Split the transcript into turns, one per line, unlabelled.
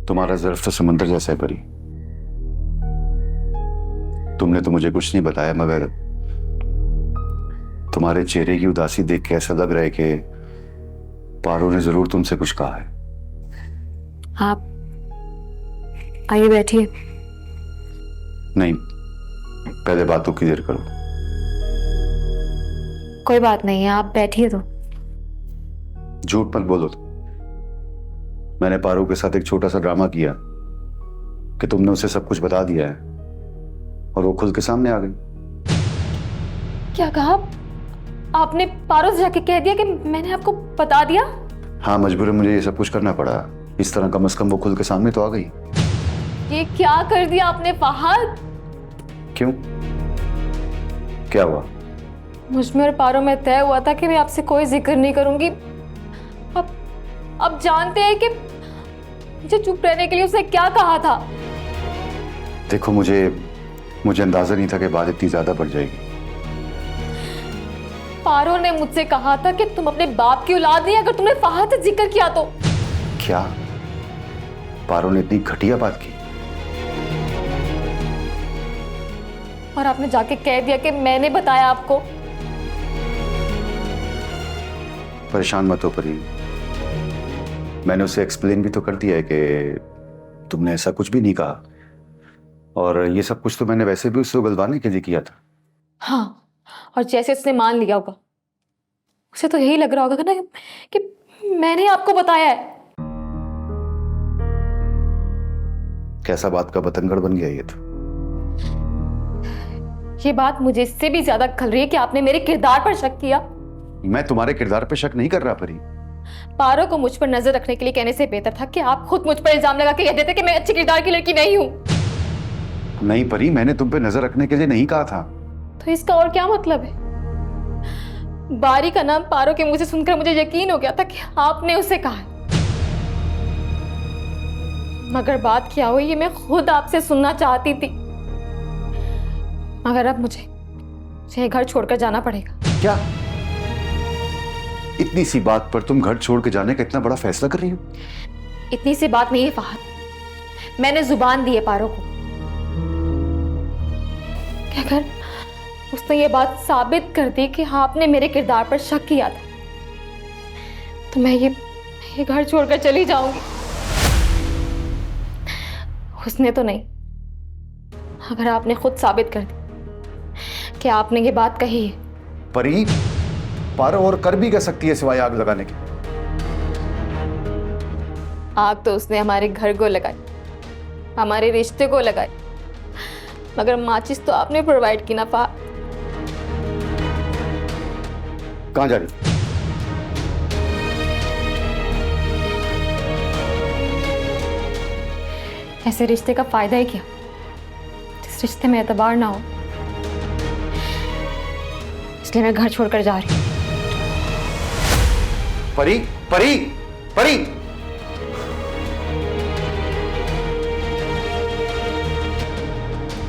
तुम्हारा ज़र्फ तो समंदर जैसा है परी। तुमने तो मुझे कुछ नहीं बताया, मगर तुम्हारे चेहरे की उदासी देख के ऐसा लग रहा है कि पारो ने जरूर तुमसे कुछ कहा है।
आप आइए बैठिए।
नहीं, पहले बात तो क्लियर करो।
कोई बात नहीं है, आप बैठिए तो।
झूठ मत बोलो। मैंने पारो के साथ एक छोटा सा ड्रामा किया कि तुमने उसे सब कुछ बता दिया है और वो खुल के सामने आ गई।
क्या कहा आपने? पारो से जाके कह दिया कि मैंने आपको बता दिया?
हाँ, मजबूरन मुझे ये सब कुछ करना पड़ा। इस तरह कम से कम वो खुल के सामने तो आ गई।
ये क्या कर दिया आपने फहद?
क्यों, क्या हुआ?
मुझ में और पारो में तय हुआ था कि मैं आपसे कोई जिक्र नहीं करूंगी। अब जानते हैं कि मुझे चुप रहने के लिए उसने क्या कहा था।
देखो, मुझे अंदाजा नहीं था कि बात इतनी ज्यादा बढ़ जाएगी।
पारो ने मुझसे कहा था कि तुम अपने बाप की औलाद नहीं, अगर तुमने फहद से जिक्र किया तो।
क्या पारो ने इतनी घटिया बात की?
और आपने जाके कह दिया कि मैंने बताया आपको।
परेशान मत हो परी, मैंने उसे एक्सप्लेन भी तो कर दिया है कि तुमने ऐसा कुछ भी नहीं कहा, और ये सब कुछ तो मैंने वैसे भी उससे उगलवाने के लिए किया था।
हाँ, और जैसे उसने मान लिया होगा, उसे तो यही लग रहा होगा ना कि मैंने आपको बताया है।
कैसा बात का बतंगड़ बन गया ये तो।
ये बात मुझे इससे भी ज्यादा खल रही है कि आपने मेरे किरदार पर शक किया।
मैं तुम्हारे किरदार पे शक नहीं कर रहा परी।
पारो को मुझ पर नजर रखने के लिए कहने से बेहतर था कि आप खुद मुझ पर इल्जाम लगा के कह देते कि मैं अच्छे किरदार की लड़की नहीं हूं।
नहीं परी, मैंने तुम पे नजर रखने के लिए नहीं कहा था।
तो इसका और क्या मतलब है? बारी का नाम पारो के मुंह से सुनकर मुझे यकीन हो गया था कि आपने उसे कहा है, मगर बात क्या हुई ये मैं खुद आपसे सुनना चाहती थी। मगर अब मुझे घर छोड़कर जाना पड़ेगा।
क्या इतनी सी बात पर तुम घर छोड़ के जाने का इतना बड़ा फैसला कर रही हो?
इतनी सी बात नहीं है फहद, मैंने जुबान दी है पारो को कि अगर उसने ये बात साबित कर दी कि आपने मेरे किरदार पर शक किया था तो मैं ये घर छोड़कर चली जाऊंगी। उसने तो नहीं, अगर आपने खुद साबित कर दी कि आपने ये बात कही है।
परी, पारो और कर भी क्या सकती है सिवाय आग लगाने के?
आग तो उसने हमारे घर को लगाई, हमारे रिश्ते को लगाई, मगर माचिस तो आपने प्रोवाइड की ना फहद।
कहां जा रही?
ऐसे रिश्ते का फायदा ही क्या जिस रिश्ते में एतबार ना हो। इसलिए मैं घर छोड़कर जा रही हूं।
परी, परी, परी।